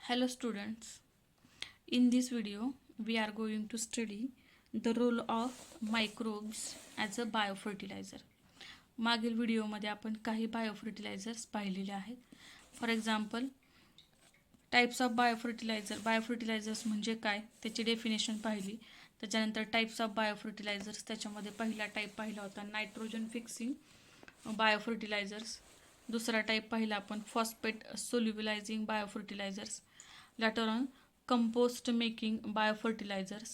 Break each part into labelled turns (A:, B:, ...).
A: Hello students, in this video we are going to study the role of microbes as a biofertilizer. मागील व्हिडिओमध्ये आपण काही बायोफर्टिलायझर्स पाहिलेले आहेत. फॉर एक्झाम्पल टाइप्स ऑफ बायोफर्टिलायझर्स म्हणजे काय त्याची डेफिनेशन पाहिली. त्याच्यानंतर टाइप्स ऑफ बायोफर्टिलायझर्स त्याच्यामध्ये पहिला टाईप पाहिला होता नायट्रोजन फिक्सिंग बायोफर्टिलायझर्स. दुसरा टाईप पाहिला आपण phosphate solubilising बायोफर्टिलायझर्स. later on compost making biofertilizers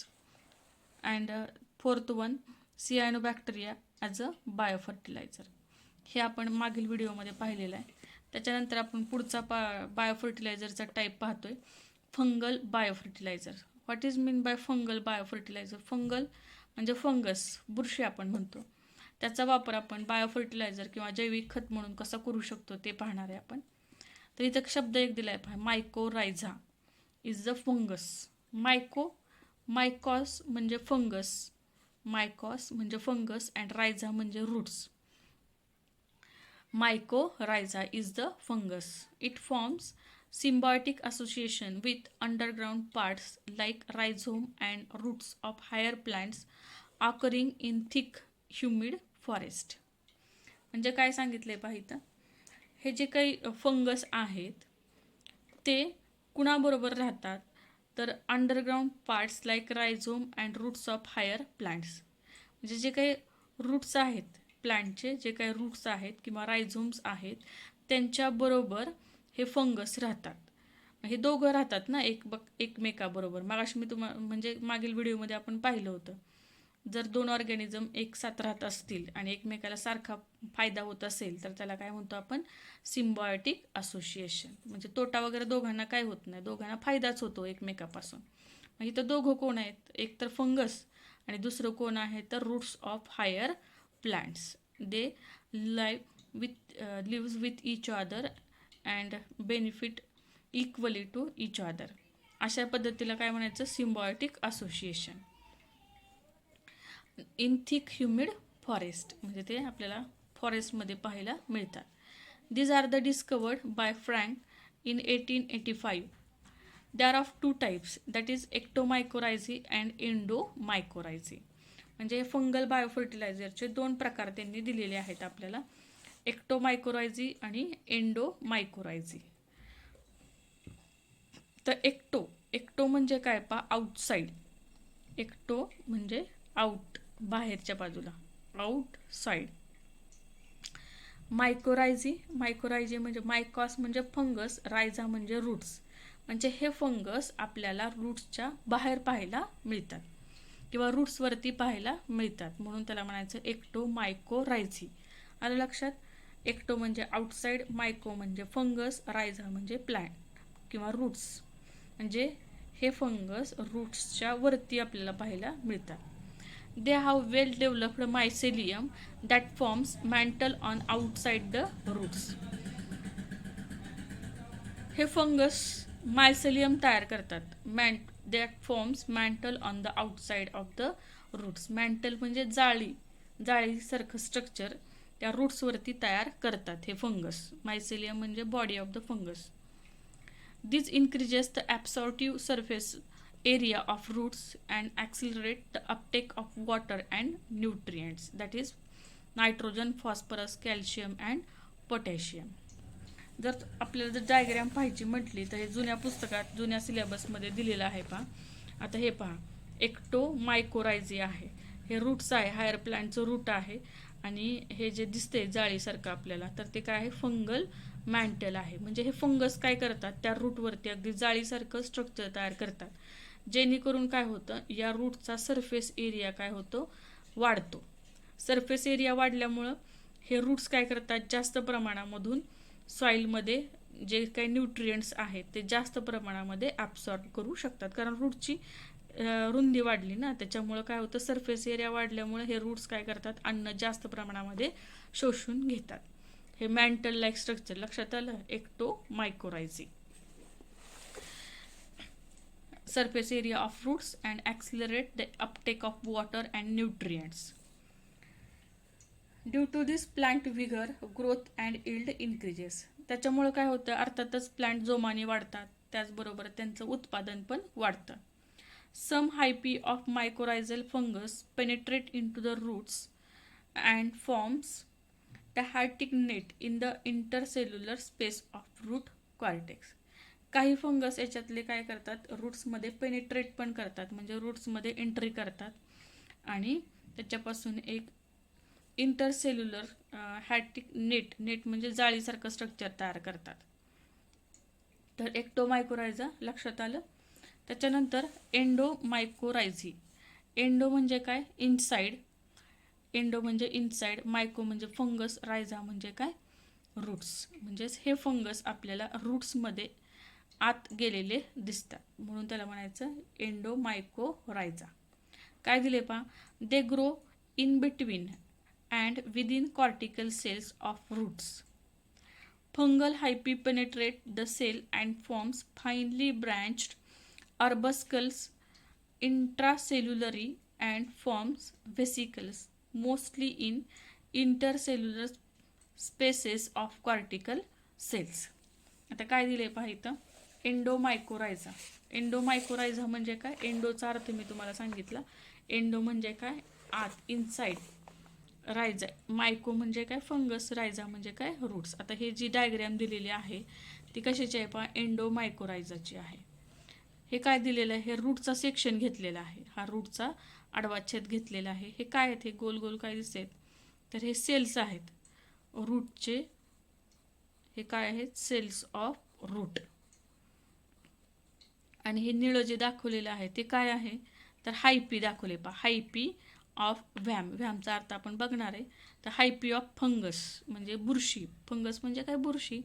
A: and fourth one cyanobacteria as a biofertilizer. हे आपण मागील व्हिडिओमध्ये पाहिलेलं आहे. त्याच्यानंतर आपण पुढचा बायोफर्टिलायझरचा टाईप पाहतोय fungal biofertiliser. What is mean by fungal biofertiliser? Fungal म्हणजे फंगस, बुरशी आपण म्हणतो. त्याचा वापर आपण बायोफर्टिलायझर किंवा जैविक खत म्हणून कसा करू शकतो ते पाहणार आहे आपण. तर इथं शब्द एक दिला आहे, mycorrhiza is the fungus. Mycos म्हणजे फंगस, मायकॉस म्हणजे फंगस अँड रायझा म्हणजे roots. Mycorrhiza is the fungus. It forms symbiotic association with underground parts like rhizome and roots of higher plants occurring in thick humid forest. म्हणजे काय सांगितले पाहिजे, हे जे काही फंगस आहेत ते कुणाबरोबर राहतात तर underground parts like rhizome and roots of higher plants. म्हणजे जे काही रूट्स आहेत प्लांटचे, जे काही रूट्स आहेत किंवा रायझोम्स आहेत त्यांच्याबरोबर हे फंगस राहतात. हे दोघं राहतात ना एकमेकाबरोबर. मागाशी मी म्हणजे मागील व्हिडिओमध्ये आपण पाहिलं होतं, जर दोन ऑर्गॅनिझम एक साथ राहत असतील आणि एकमेकाला सारखा फायदा होत असेल तर त्याला काय म्हणतो आपण, सिम्बायोटिक असोसिएशन. म्हणजे तोटा वगैरे दोघांना काय होत नाही, दोघांना फायदाच होतो एकमेकापासून. मग इथं दोघं कोण आहेत, एक तर फंगस आणि दुसरं कोण आहे तर roots of higher plants. They lives with each other and benefit equally to each other. अशा पद्धतीला काय म्हणायचं, symbiotic association in thick humid forest. म्हणजे ते आपल्याला फॉरेस्टमध्ये पाहायला मिळतात. These are the discovered by Frank in 1885. There are two types, that is ectomycorrhizae and endomycorrhizae. म्हणजे फंगल बायोफर्टिलायझरचे दोन प्रकार त्यांनी दिलेले आहेत आपल्याला, एक्टोमायकोरायझी आणि एंडोमायकोरायझी. तर एक्टो म्हणजे काय आउटसाईड. एक्टो म्हणजे आउट, बाहेरच्या बाजूला, आउटसाईड. मायकोरायझी म्हणजे मायकॉस म्हणजे फंगस, रायझा म्हणजे रूट्स. म्हणजे हे फंगस आपल्याला रूट्सच्या बाहेर पाहायला मिळतात किंवा रूट्सवरती पाहायला मिळतात, म्हणून त्याला म्हणायचं एक्टोमायकोरायझी. आलं लक्षात? एक्टो म्हणजे आउटसाईड, मायको म्हणजे फंगस, रायझा म्हणजे प्लांट किंवा रूट्स. म्हणजे हे फंगस रूट्सच्या वरती आपल्याला पाहायला मिळतात. They have well developed mycelium that forms mantle on outside the roots. हे फंगस मायसेलियम तयार करतात, that forms mantle on the outside of the roots. Mantle म्हणजे जाळीसारखं स्ट्रक्चर त्या रूट्सवरती तयार करतात हे फंगस. मायसेलियम म्हणजे body of the fungus. This increases the absorptive surface area of roots and accelerate the uptake of water and nutrients, that is nitrogen, phosphorus, calcium and potassium. जर आपल्याला जर diagram पाहायची म्हटली तर हे जुन्या पुस्तकात, जुन्या सिलेबसमध्ये दिलेलं आहे पहा. आता हे पहा, एक्टोमायकोरायझी आहे, हे रूट्स आहे, हायर प्लांटचं रूट आहे, आणि हे जे दिसते जाळीसारखं आपल्याला तर ते काय आहे, फंगल मॅन्टल आहे. म्हणजे हे फंगस काय करतात, त्या रूटवरती अगदी जाळीसारखं स्ट्रक्चर तयार करतात, जेणेकरून काय होतं, या रूटचा सरफेस एरिया काय होतो, वाढतो. सरफेस एरिया वाढल्यामुळं हे रूट्स काय करतात, जास्त प्रमाणामधून सॉईलमध्ये जे काही न्यूट्रिएंट्स आहेत ते जास्त प्रमाणामध्ये ॲब्सॉर्ब करू शकतात. कारण रूटची रुंदी वाढली ना, त्याच्यामुळं काय होतं, सरफेस एरिया वाढल्यामुळे हे रूट्स काय करतात, अन्न जास्त प्रमाणामध्ये शोषून घेतात. हे मॅन्टल लाईक स्ट्रक्चर लक्षात आलं, एक्टोमायकोरायझी. Surface area of roots and accelerate the uptake of water and nutrients. Due to this plant vigor, growth and yield increases. त्याच्यामुळे काय होतं, अर्थातच प्लांट जोमाने वाढतात, त्याचबरोबर त्यांचं उत्पादन पण वाढतं. Some hyphae of mycorrhizal fungus penetrate into the roots and forms the hydric net in the intercellular space of root cortex. काही फंगस याच्यातले काय करतात, रूट्समध्ये पेनिट्रेट पण करतात, म्हणजे रूट्समध्ये एंट्री करतात आणि त्याच्यापासून एक इंटरसेल्युलर हॅट्रिक नेट म्हणजे जाळीसारखं स्ट्रक्चर तयार करतात. तर एक्टोमायकोरायझा लक्षात आलं. त्याच्यानंतर एंडोमायकोरायझी. एंडो म्हणजे काय, इनसाइड. एंडो म्हणजे इनसाइड, मायको म्हणजे फंगस, रायझा म्हणजे काय, रूट्स. म्हणजेच हे फंगस आपल्याला रूट्समध्ये आत गेलेले दिसतात, म्हणून त्याला म्हणायचं एंडोमायकोरायझा. काय दिले पहा, they grow in between and within cortical cells of roots. Fungal hyphae penetrate the cell and forms finely branched arbuscles intracellularly and forms vesicles mostly in intercellular spaces of cortical cells. आता काय दिले पहा इथं, एंडोमायकोरायझा. एंडोमायकोरायझा म्हणजे काय, एंडोचा अर्थ मी तुम्हाला सांगितला. एंडो म्हणजे काय, आत, इनसाइड. रायझा, मायको म्हणजे काय, फंगस. रायझा म्हणजे काय, रूट्स. आता हे जी डायग्रॅम दिलेली आहे ती कशाची आहे पहा, एंडोमायकोरायझाची आहे. हे काय दिलेलं आहे, हे रूटचा सेक्शन घेतलेला आहे, हा रूटचा आडवा छेद घेतलेला आहे. हे काय आहेत, हे गोल गोल काय दिसत, तर हे सेल्स आहेत रूटचे. हे काय आहेत, सेल्स ऑफ रूट. आणि हे निळं जे दाखवलेलं आहे ते काय आहे, तर हायपी दाखवले पहा, हायपी ऑफ व्हॅम. व्हॅमचा अर्थ आपण बघणार आहे. तर हायपी ऑफ फंगस म्हणजे बुरशी. फंगस म्हणजे काय, बुरशी.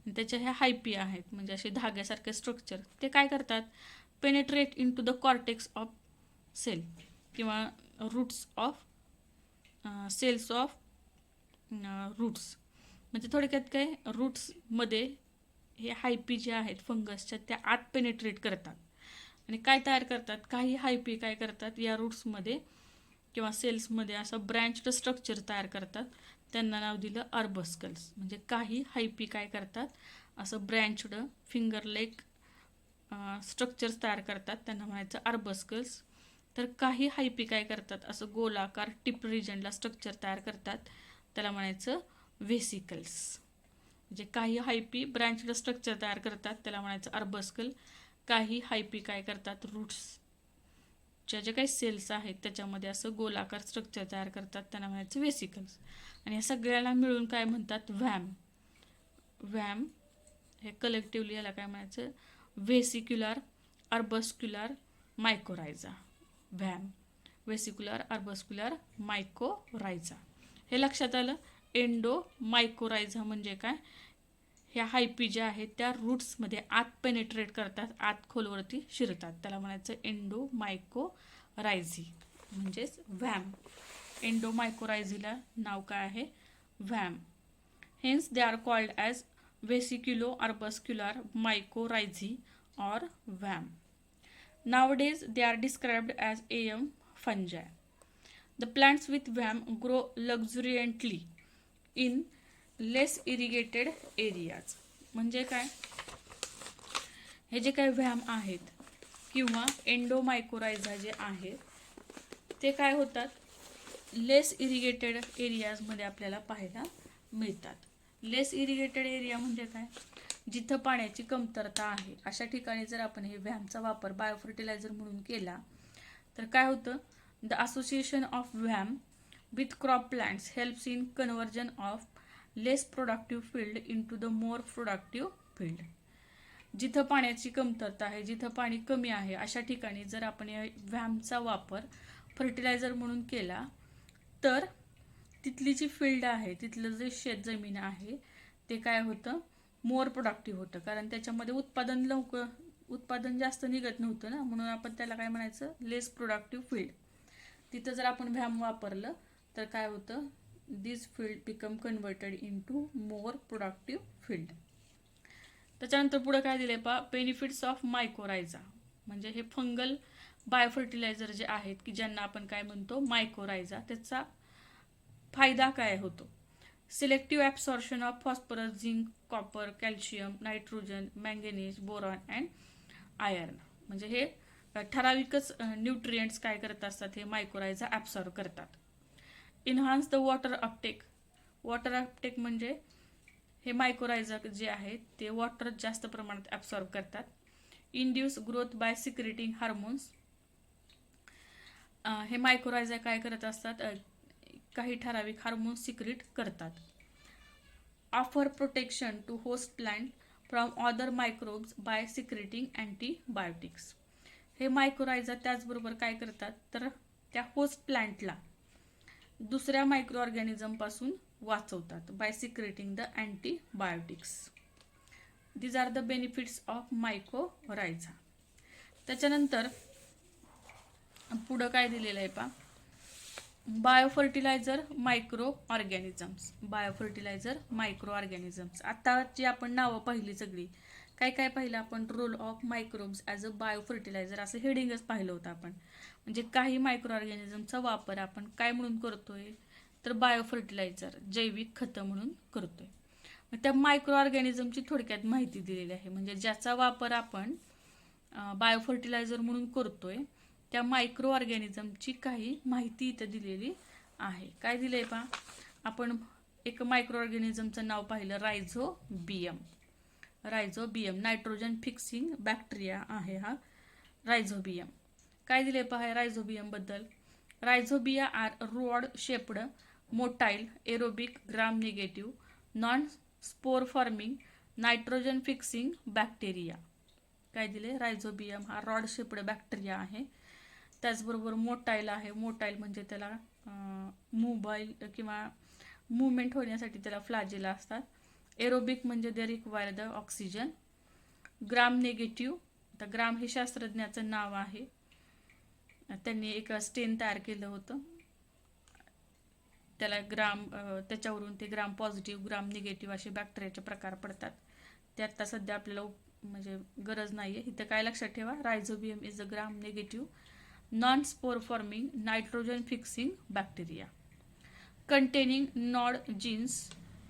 A: त्याच्या ह्या हायपी आहेत, म्हणजे असे धाग्यासारखे स्ट्रक्चर. ते काय करतात, penetrate into the cortex of cell किंवा roots of cells of roots. म्हणजे थोडक्यात काय, रूट्समध्ये हे हायपी जे आहेत फंगसच्या त्या आत पेनेट्रेट करतात आणि काय तयार करतात, काही हायपी काय करतात, या रूट्समध्ये किंवा सेल्समध्ये असं ब्रँच्ड स्ट्रक्चर तयार करतात. त्यांना नाव दिलं अर्बस्कल्स. म्हणजे काही हायपी काय करतात, असं ब्रँच्ड फिंगर लेग स्ट्रक्चर्स तयार करतात, त्यांना म्हणायचं अर्बस्कल्स. तर काही हायपी काय करतात, असं गोलाकार टिप रिजनला स्ट्रक्चर तयार करतात, त्याला म्हणायचं व्हेसिकल्स. म्हणजे काही हायपी ब्रँच्ड स्ट्रक्चर तयार करतात, त्याला म्हणायचं अर्बस्कल. काही हायपी काय करतात, रूट्सच्या जे काही सेल्स आहेत त्याच्यामध्ये असं गोलाकार स्ट्रक्चर तयार करतात, त्यांना म्हणायचं व्हेसिकल्स. आणि या सगळ्याला मिळून काय म्हणतात, व्हॅम. व्हॅम हे कलेक्टिव्हली याला काय म्हणायचं, व्हेसिक्युलर अर्बस्क्युलर मायकोरायझा. व्हॅम, vesicular अर्बस्क्युलर mycorrhiza. हे लक्षात आलं. एंडोमायकोरायझा म्हणजे काय, ह्या हायपी ज्या आहेत त्या रूट्समध्ये आत पेनेट्रेट करतात, आत खोलवरती शिरतात, त्याला म्हणायचं एंडोमायकोरायझी म्हणजेच व्हॅम. एंडोमायकोरायझीला नाव काय आहे, VAM. Hence they are called as vesiculo arbuscular mycorrhizae or VAM. Nowadays, they are described as AM fungi. The plants with VAM grow luxuriantly in less irrigated areas. म्हणजे काय, हे जे काही व्हॅम आहेत किंवा एंडोमायकोरायझा जे आहेत ते काय होतात, लेस इरिगेटेड एरियाजमध्ये आपल्याला पाहायला मिळतात. लेस इरिगेटेड एरिया म्हणजे काय, जिथं पाण्याची कमतरता आहे अशा ठिकाणी जर आपण हे व्हॅमचा वापर बायोफर्टिलायझर म्हणून केला तर काय होतं, the association of VAM with crop plants helps in conversion of less productive field into the more productive field. जिथं पाण्याची कमतरता आहे, जिथं पाणी कमी आहे अशा ठिकाणी जर आपण या व्हॅमचा वापर फर्टिलायझर म्हणून केला तर तिथली जी फील्ड आहे, तिथलं जे शेतजमीन आहे ते काय होतं, मोर प्रोडक्टिव्ह होतं. कारण त्याच्यामध्ये उत्पादन जास्त निघत नव्हतं ना, म्हणून आपण त्याला काय म्हणायचं, लेस प्रोडक्टिव्ह फील्ड. तिथं जर आपण व्हॅम वापरलं तर काय होतं, this field become converted into more productive field. त्याच्यानंतर पुढे काय दिले पहा, बेनिफिट्स ऑफ मायकोरायझा. म्हणजे हे फंगल बायोफर्टिलायझर जे आहेत की ज्यांना आपण काय म्हणतो मायकोरायझा, त्याचा फायदा काय होतो, selective absorption of phosphorus, zinc, copper, calcium, nitrogen, manganese, boron and iron. म्हणजे हे ठराविकच न्यूट्रिएंट्स काय करत असतात, हे मायक्रोरायझा ॲब्सॉर्ब करतात. Enhance the water Uptake. Water Uptake म्हणजे हे मायक्रोरायझा जे आहेत ते वॉटर जास्त प्रमाणात ॲब्सॉर्ब करतात. Induce growth by secreting hormones. हे मायक्रोरायझा काय करत असतात, काही ठराविक हार्मोन्स सिक्रेट करतात. Offer protection to host plant from other microbes by secreting antibiotics. हे मायक्रोरायझा त्याचबरोबर काय करतात, तर त्या होस्ट प्लांटला दुसऱ्या मायक्रो ऑर्गॅनिझमपासून वाचवतात by secreting the antibiotics. These are the benefits of mycorrhiza. त्याच्यानंतर पुढं काय दिलेलं आहे पा, biofertilizer micro organisms. Biofertilizer micro organisms. आता जी आपण नावं पाहिली सगळी, काय काय पाहिलं आपण, role of microbes as a biofertilizer असं हेडिंगच पाहिलं होतं आपण. म्हणजे काही मायक्रो ऑर्गॅनिझमचा वापर आपण काय म्हणून करतोय, तर बायोफर्टिलायझर जैविक खतं म्हणून करतोय. त्या मायक्रो ऑर्गॅनिझमची थोडक्यात माहिती दिलेली आहे. म्हणजे ज्याचा वापर आपण बायोफर्टिलायझर म्हणून करतोय त्या मायक्रो ऑर्गॅनिझमची काही माहिती इथं दिलेली आहे. काय दिलंय पा, आपण एक मायक्रो ऑर्गॅनिझमचं नाव पाहिलं, Rhizobium. Rhizobium nitrogen fixing bacteria आहे हा रायझोबियम. काय दिले पहा रायझोबियम बद्दल. Rhizobia are rod shaped, motile, aerobic, gram negative, non spore forming, nitrogen fixing bacteria. काय दिले, रायझोबियम हा रॉड शेप्ड बॅक्टेरिया आहे. त्याचबरोबर मोटाईल आहे. मोटाईल म्हणजे त्याला मोबाईल किंवा मुवमेंट होण्यासाठी त्याला फ्लॅजेला असतात. एरोबिक म्हणजे they require the oxygen. Gram negative, आता ग्राम हे शास्त्रज्ञाचं नाव आहे. त्यांनी एक स्टेन तयार केलं होतं, त्याला ग्राम, त्याच्यावरून ते ग्राम पॉझिटिव्ह ग्राम निगेटिव्ह असे बॅक्टेरियाचे प्रकार पडतात. ते आता सध्या आपल्याला म्हणजे गरज नाही आहे. इथं काय लक्षात ठेवा, rhizobium is a gram negative non spore forming nitrogen fixing bacteria containing nod genes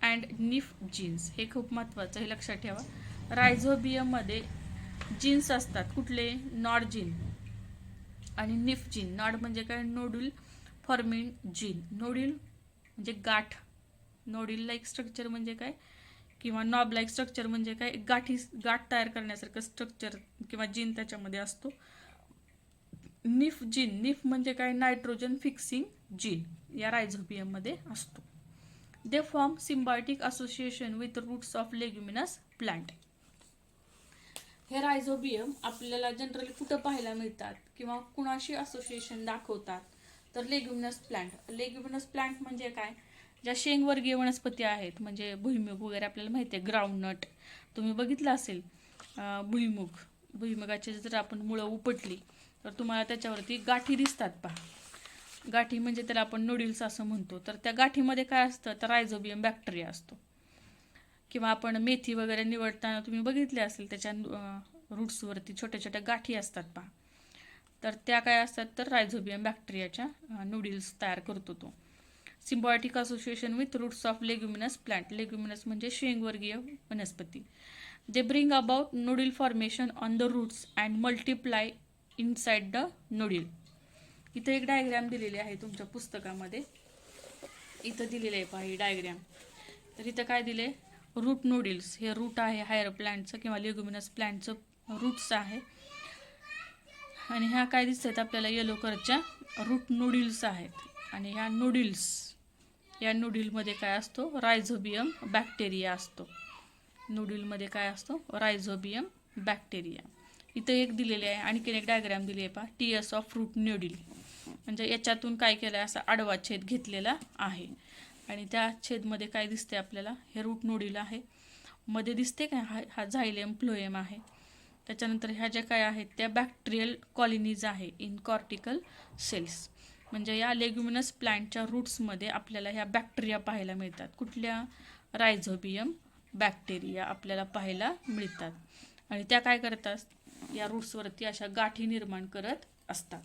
A: and nif genes. हे खूप महत्त्वाचं, हे लक्षात ठेवा. रायझोबियममध्ये जीन्स असतात, कुठले, नॉड जीन आणि निफ जीन. नॉड म्हणजे काय, नोड्यूल फॉर्मिंग जीन. नोड्यूल म्हणजे गाठ, नोड्यूल लाईक स्ट्रक्चर म्हणजे काय, किंवा नॉब लाईक स्ट्रक्चर म्हणजे काय, गाठ तयार करण्यासारखं स्ट्रक्चर किंवा जीन त्याच्यामध्ये असतो. निफ जीन, निफ म्हणजे काय, नायट्रोजन फिक्सिंग जीन या रायझोबियममध्ये असतो. They form symbiotic association with roots of leguminous plant. हे रायझोबियम आपल्याला जनरली कुठं पाहायला मिळतात किंवा कुणाशी असोसिएशन दाखवतात, तर लेग्युमिनस प्लांट. लेग्युमिनस प्लांट म्हणजे काय, ज्या शेंगवर्गीय वनस्पती आहेत, म्हणजे भुईमुग वगैरे आपल्याला माहिती आहे, ग्राउंडनट तुम्ही बघितलं असेल. भुईमुगाची जर आपण मुळं उपटली तर तुम्हाला त्याच्यावरती गाठी दिसतात पहा. गाठी म्हणजे त्याला आपण नोड्यूल्स असं म्हणतो. तर त्या गाठीमध्ये काय असतं, तर रायझोबियम बॅक्टेरिया असतो. किंवा आपण मेथी वगैरे निवडताना तुम्ही बघितले असेल, त्याच्या रूट्सवरती छोट्या छोट्या गाठी असतात पहा. तर त्या काय असतात, तर रायझोबियम बॅक्टेरियाच्या नूडल्स तयार करतो तो. Symbiotic association with roots of leguminous plant. Leguminous म्हणजे शेंगवर्गीय वनस्पती. They bring about nodule formation on the roots and multiply inside the nodule. इथं एक डायग्रॅम दिलेली आहे तुमच्या पुस्तकामध्ये, इथं दिलेलं आहे पहा ही डायग्रॅम. तर इथं काय दिले, रूट नोड्यूल्स. हे रूट आहे हायर प्लांटचं किंवा लेग्युमिनस प्लांटचं रूट्स आहे. आणि ह्या काय दिसतात आपल्याला, येलो कलरच्या रूट नोड्यूल्स आहेत. आणि ह्या नोड्यूल्स, या नोड्यूलमध्ये काय असतो, रायझोबियम बॅक्टेरिया असतो. नोड्यूलमध्ये काय असतो, रायझोबियम बॅक्टेरिया. इथं एक दिलेले आहे, आणखीन एक डायग्राम दिली आहे पहा, टीएस ऑफ रूट नोड्यूल. म्हणजे याच्यातून काय केलं आहे, असा आडवा छेद घेतलेला आहे. आणि त्या छेदमध्ये काय दिसते आपल्याला, हे रूट नोड्यूल आहे. मध्ये दिसते काय, हा झायलेम फ्लोएम आहे. त्याच्यानंतर ह्या ज्या काय आहेत त्या बॅक्टेरियल कॉलनीज आहे इन कॉर्टिकल सेल्स. म्हणजे या लेग्युमिनस प्लांटच्या रूट्समध्ये आपल्याला ह्या बॅक्टेरिया पाहायला मिळतात. कुठल्या, रायझोबियम बॅक्टेरिया आपल्याला पाहायला मिळतात. आणि त्या काय करतात, या रूट्सवरती अशा गाठी निर्माण करत असतात.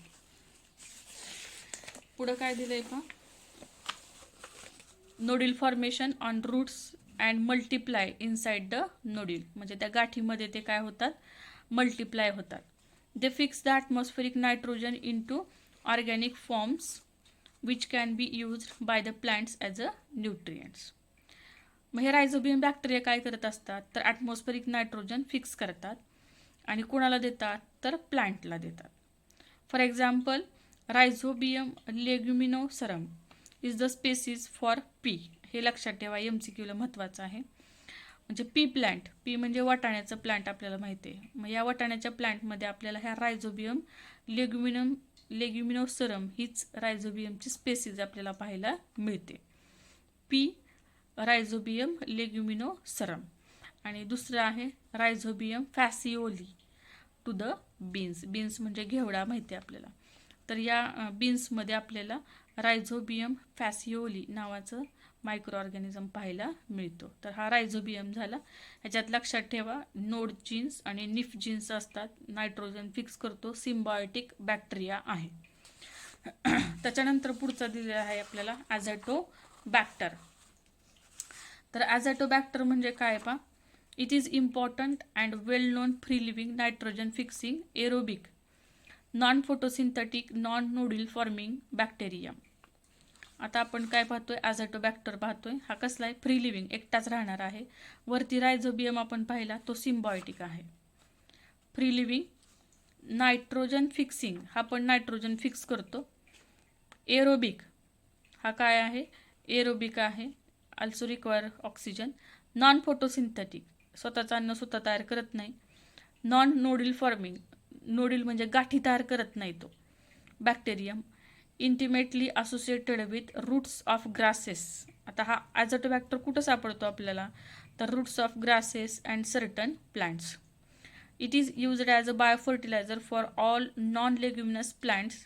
A: पुढं काय दिलंय पहा, nodule formation on roots and multiply inside the nodule, म्हणजे त्या गाठीमध्ये ते काय होतात, मल्टिप्लाय होतात. They fix the atmospheric nitrogen into organic forms which can be used by the plants as a nutrients. मग हे रायझोबियम बॅक्टेरिया काय करत असतात, तर ॲटमॉस्फेरिक नायट्रोजन फिक्स करतात आणि कोणाला देतात, तर प्लांटला देतात. For example, Rhizobium leguminosarum is the species for pea. हे लक्षात ठेवा, MCQला महत्त्वाचं आहे. म्हणजे पी प्लांट, पी म्हणजे वाटाण्याचं प्लांट आपल्याला माहिती आहे. मग या वाटाण्याच्या प्लांटमध्ये आपल्याला ह्या रायझोबियम लेग्युमिनोसरम हीच रायझोबियमची स्पेसीज आपल्याला पाहायला मिळते. Pea Rhizobium leguminosarum. आणि दुसरं आहे Rhizobium phaseoli to the beans. Beans म्हणजे घेवडा माहिती आहे आपल्याला. तर या बीन्समध्ये आपल्याला रायझोबियम फॅसिओली नावाचं मायक्रो ऑर्गॅनिझम पाहायला मिळतो. तर हा रायझोबियम झाला. ह्याच्यात लक्षात ठेवा, नोड जीन्स आणि निफ जीन्स असतात. नायट्रोजन फिक्स करतो, सिम्बायोटिक बॅक्टेरिया आहे. त्याच्यानंतर पुढचा दिलेला आहे आपल्याला ॲझॅटोबॅक्टर. तर ॲझॅटोबॅक्टर म्हणजे काय पा, it is important and well non free living nitrogen fixing aerobic non photosynthetic non nodule forming bacteria. आता आपण काय पाहतोय, ॲझॅटोबॅक्टर पाहतोय. हा कसला आहे, फ्री लिव्हिंग, एकटाच राहणार आहे. वरती रायझोबियम आपण पाहिला, तो सिम्बायोटिक आहे. फ्री लिव्हिंग, नायट्रोजन फिक्सिंग, हा पण नायट्रोजन फिक्स करतो. एरोबिक, हा काय आहे, एरोबिक आहे, also require oxygen. Non photosynthetic, स्वतःचं अन्न स्वतः तयार करत नाही. नॉन नोड्यूल फॉर्मिंग, नोड्यूल म्हणजे गाठी तयार करत नाही तो bacterium. Intimately associated with roots of grasses. आता हा ॲझॅटोबॅक्टर कुठं सापडतो आपल्याला, तर roots of grasses and certain plants. It is used as a biofertilizer for all non leguminous plants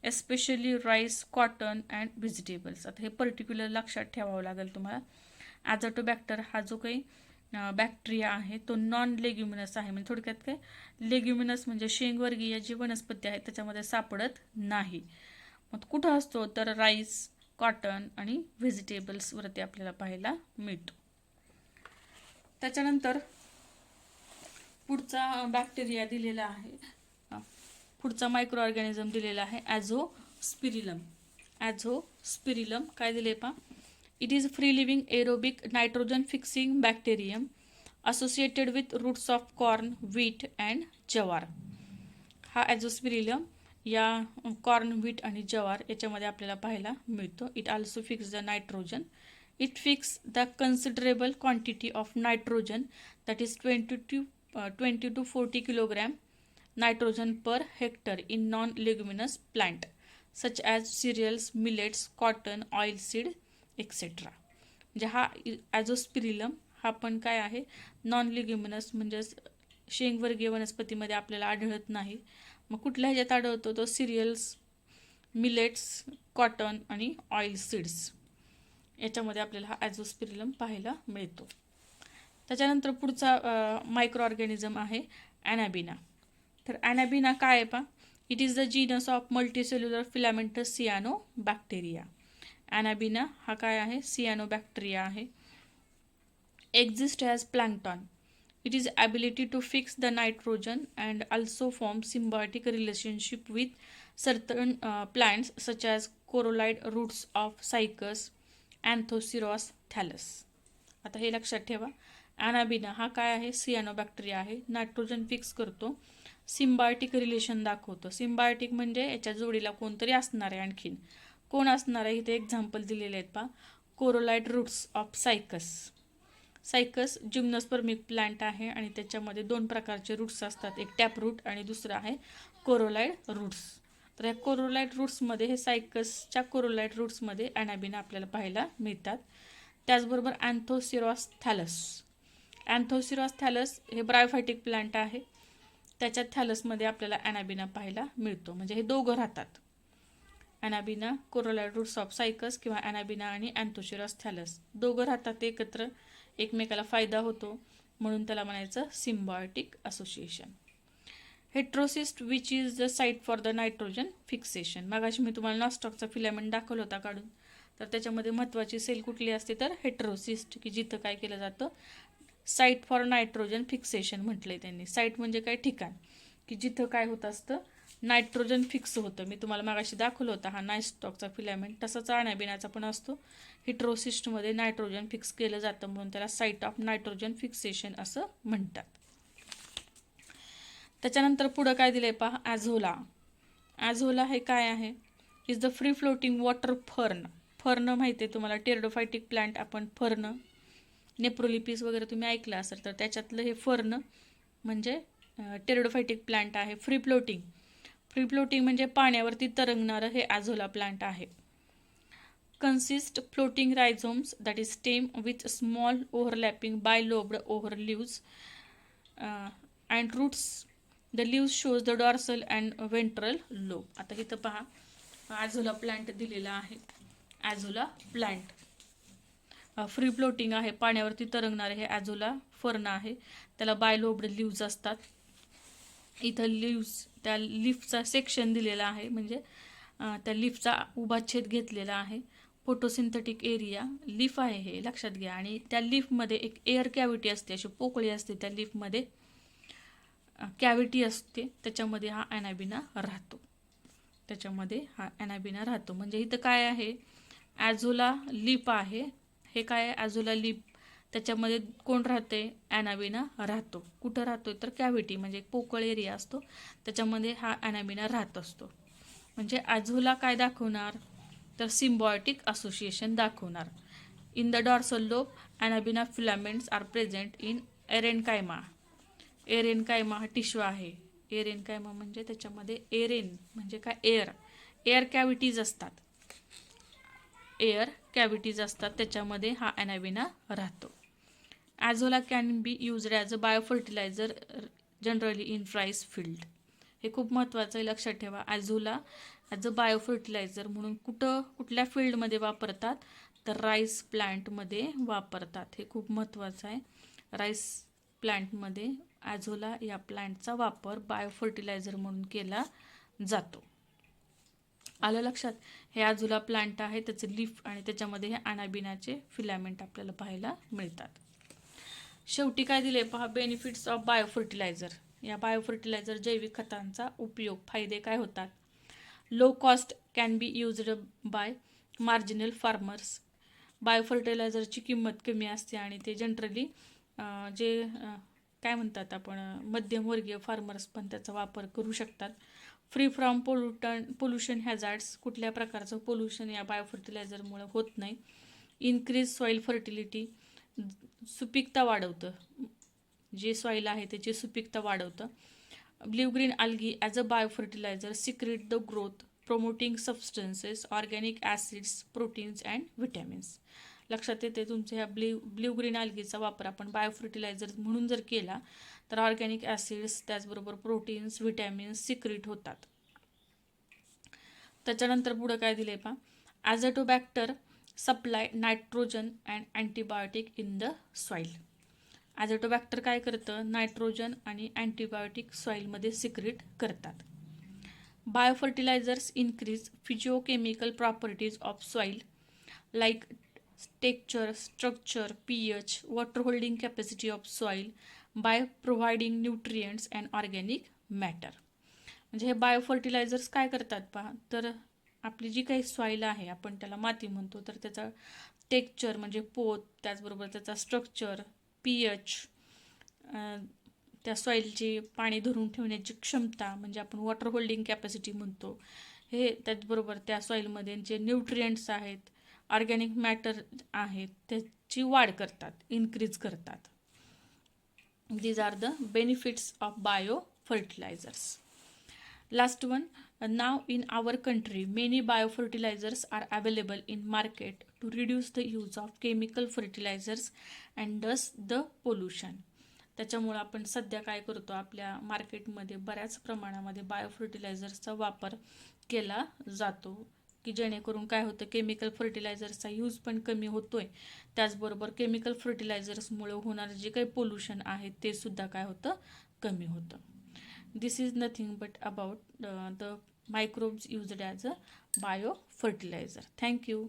A: especially rice, cotton and vegetables. आता हे पर्टिक्युलर लक्षात ठेवावं लागेल तुम्हाला. ॲझॅटोबॅक्टर हा जो काही बॅक्टेरिया आहे तो नॉन लेग्युमिनस आहे. म्हणजे थोडक्यात काय, लेग्युमिनस म्हणजे शेंगवर्गीय जी वनस्पती आहे त्याच्यामध्ये सापडत नाही. मग कुठं असतो, तर राईस, कॉटन आणि व्हेजिटेबल्सवरती आपल्याला पाहायला मिळतो. त्याच्यानंतर पुढचा बॅक्टेरिया दिलेला आहे, पुढचा मायक्रो ऑर्गॅनिझम दिलेला आहे ॲझोस्पिरिलम. ॲझोस्पिरिलम काय दिले पा, it is free living aerobic nitrogen fixing bacterium associated with roots of corn, wheat and jowar. हा ॲझोस्पिरिलम या कॉर्न, व्हीट आणि जवार याच्यामध्ये आपल्याला पाहायला मिळतो. It also fix the nitrogen. It fix the considerable quantity of nitrogen that is 20 to 40 kilogram nitrogen per hectare in non leguminous plant such as serials, millets, cotton, oil seed etcetera. म्हणजे हा ॲझोस्पिरिलम हा पण काय आहे, non leguminous म्हणजे शेंगवर्गीय वनस्पतीमध्ये आपल्याला आढळत नाही. मग कुठल्या ह्याच्यात आढळतो, तो सिरियल्स, मिलेट्स, कॉटन आणि ऑइल सीड्स याच्यामध्ये आपल्याला हा ॲझोस्पिरिलम पाहायला मिळतो. त्याच्यानंतर पुढचा मायक्रो ऑर्गॅनिझम आहे ॲनाबिना. तर ॲनाबिना काय आहे पा, it is the genus of multicellular filamentous cyano bacteria. Anabaena हा काय आहे, सियानो बॅक्टेरिया आहे. Exist as plankton. It is ability to fix the nitrogen and also form symbiotic relationship with certain plants such as corolide roots of Cycas, Anthoceros thallus. आता हे लक्षात ठेवा, ॲनाबिना हा काय आहे, सियानोबॅक्टेरिया आहे. नायट्रोजन फिक्स करतो, सिम्बायोटिक रिलेशन दाखवतो. सिम्बायोटिक म्हणजे याच्या जोडीला कोणतरी असणार आहे, आणखीन कोण असणार आहे, इथे एक्झाम्पल दिलेले आहेत पहा. Coralloid roots of Cycas. Cycas gymnospermic plant आहे आणि त्याच्यामध्ये 2 प्रकारचे रूट्स असतात, एक टॅप रूट आणि दुसरं आहे कोरोलाइड रूट्स. तर या कोरोलाइड रूट्समध्ये, हे सायकसच्या कोरोलाइड रूट्समध्ये ॲनाबिना आपल्याला पाहायला मिळतात. त्याचबरोबर अँथोसिरॉस थॅलस. अँथोसिरॉस थॅलस हे ब्रायोफायटिक प्लांट आहे, त्याच्या थॅलसमध्ये आपल्याला ॲनाबिना पाहायला मिळतो. म्हणजे हे दोघं राहतात, ॲनाबिना, कोरोलाइड रूट्स ऑफ सायकस किंवा ॲनाबिना आणि अँथोसिरॉस थॅलस दोघं राहतात एकत्र, एकमेकाला फायदा होतो, म्हणून त्याला म्हणायचं symbiotic association. Heterocyst which is the site for the nitrogen fixation. मगाशी मी तुम्हाला नॉस्टॉकचा फिलामेंट दाखवला होता काढून, तर त्याच्यामध्ये महत्त्वाची सेल कुठली असते तर हेटेरोसिस्ट, की जिथं काय केलं जातं, साईट फॉर नायट्रोजन फिक्सेशन म्हटलंय त्यांनी. साईट म्हणजे काय, ठिकाण, की जिथं काय होत असतं, नायट्रोजन फिक्स होतं. मी तुम्हाला मागाशी दाखवलं होतं हा नायस्टॉकचा फिलामेंट, तसाच अनाबिनाचा पण असतो. हेटेरोसिस्टमध्ये नायट्रोजन फिक्स केलं जातं म्हणून त्याला साईट ऑफ नायट्रोजन फिक्सेशन असं म्हणतात. त्याच्यानंतर पुढं काय दिलंय पहा, ॲझोला. ॲझोला हे काय आहे, is the free floating water fern. Fern माहिती आहे तुम्हाला, टेरिडोफायटिक प्लांट, आपण फर्न नेप्रोलिपिस वगैरे तुम्ही ऐकलं असेल, तर त्याच्यातलं हे फर्न म्हणजे टेरिडोफायटिक प्लांट आहे. फ्री फ्लोटिंग, फ्री फ्लोटिंग म्हणजे पाण्यावरती तरंगणारं हे ॲझोला प्लांट आहे. Consist floating rhizomes that is stem with small overlapping bilobed over leaves and roots. The leaves shows the dorsal and ventral lobe. आता इथं पहा azolla plant दिलेला आहे. ॲझोला प्लांट फ्री फ्लोटिंग आहे, पाण्यावरती तरंगणारे हे azolla fern आहे. त्याला बायलोब्ड लिव्ज असतात. इथं लिव्ज, त्या लिफचा सेक्शन दिलेला आहे, म्हणजे त्या लिफचा उभा छेद घेतलेला आहे. फोटोसिंथेटिक एरिया लिफ आहे हे लक्षात घ्या. आणि त्या लिफमध्ये एक एअर कॅव्हिटी असते, अशी पोकळी असते त्या लिफमध्ये, कॅव्हिटी असते, त्याच्यामध्ये हा ॲनाबिना राहतो. त्याच्यामध्ये हा ॲनाबिना राहतो. म्हणजे इथं काय आहे, ॲझोला लिप आहे. हे काय आहे, ॲझोला लिप. त्याच्यामध्ये कोण राहते, ॲनाबिना राहतो. कुठं राहतो तर कॅव्हिटी, म्हणजे पोकळ एरिया असतो, त्याच्यामध्ये हा ॲनाबिना राहत असतो. म्हणजे ॲझोला काय दाखवणार तर सिम्बायोटिक असोसिएशन दाखवणार. In the dorsal lobe Anabaena filaments are present in aerenchyma. Aerenchyma हा टिश्यू आहे. एरेनकायमा म्हणजे त्याच्यामध्ये एरेन म्हणजे काय, एअर, एअर कॅव्हिटीज असतात. एअर कॅव्हिटीज असतात, त्याच्यामध्ये हा ॲनाबिना राहतो. Azolla can be used as a biofertilizer generally in rice field. हे खूप महत्त्वाचं आहे, लक्षात ठेवा. ॲझोला ॲज अ बायोफर्टिलायझर म्हणून कुठल्या फील्डमध्ये वापरतात तर राईस प्लांटमध्ये वापरतात. हे खूप महत्त्वाचं आहे. राईस प्लांटमध्ये ॲझोला या प्लांटचा वापर बायोफर्टिलायझर म्हणून केला जातो. आलं लक्षात. हे ॲझोला प्लांट आहे, त्याचं लीफ आणि त्याच्यामध्ये हे ॲनाबिनाचे फिलामेंट आपल्याला पाहायला मिळतात. शेवटी काय दिले पहा, बेनिफिट्स ऑफ बायोफर्टिलायझर. या बायोफर्टिलायझर जैविक खतांचा उपयोग, फायदे काय होतात. Low cost can be used by marginal farmers. बायोफर्टिलायझरची किंमत कमी असते आणि ते जनरली जे काय म्हणतात आपण, मध्यमवर्गीय फार्मर्स पण त्याचा वापर करू शकतात. Free from pollution hazards. कुठल्या प्रकारचं पोल्युशन या बायोफर्टिलायझरमुळे होत नाही. Increase soil fertility. सुपीकता वाढवतं, जे सॉईल आहे त्याची सुपीकता वाढवतं. Blue green algae as a biofertilizer secret the growth promoting substances organic acids proteins and vitamins. लक्षात येते तुमच्या ह्या ब्ल्यू ग्रीन अल्गीचा वापर आपण बायोफर्टिलायझर म्हणून जर केला तर ऑर्गॅनिक ॲसिड्स त्याचबरोबर प्रोटीन्स व्हिटॅमिन्स सिक्रेट होतात. त्याच्यानंतर पुढं काय दिले पहा, Azotobacter supply nitrogen and antibiotic in the soil. Azotobacter काय करतं, नायट्रोजन आणि अँटीबायोटिक सॉईलमध्ये सिक्रेट करतात. Biofertilizers increase physiochemical properties of soil like texture, structure, pH, water holding capacity of soil by providing nutrients and organic matter. म्हणजे हे बायोफर्टिलायझर्स काय करतात पहा, तर आपली जी काही सॉईल आहे, आपण त्याला माती म्हणतो, तर त्याचा टेक्स्चर म्हणजे पोत, त्याचबरोबर त्याचा स्ट्रक्चर, pH, त्या सॉईलची पाणी धरून ठेवण्याची क्षमता म्हणजे आपण वॉटर होल्डिंग कॅपॅसिटी म्हणतो, हे त्याचबरोबर त्या सॉईलमध्ये जे न्यूट्रिएंट्स आहेत, ऑर्गॅनिक मॅटर आहेत, त्याची वाढ करतात, इन्क्रीज करतात. These are the benefits of biofertilizers. Last one, now in our country many biofertilizers are available in market to reduce the use of chemical fertilizers and thus the pollution. त्याच्यामुळे आपण सध्या काय करतो, आपल्या मार्केटमध्ये बऱ्याच प्रमाणामध्ये बायोफर्टिलायझर्सचा वापर केला जातो, की जेणेकरून काय होतं, केमिकल फर्टिलायझर्सचा यूज पण कमी होतोय, त्याचबरोबर केमिकल फर्टिलायझर्समुळे होणारे जे काही पोल्युशन आहे ते सुद्धा काय होतं, कमी होतं. This is nothing but about the microbes used as a biofertilizer. Thank you.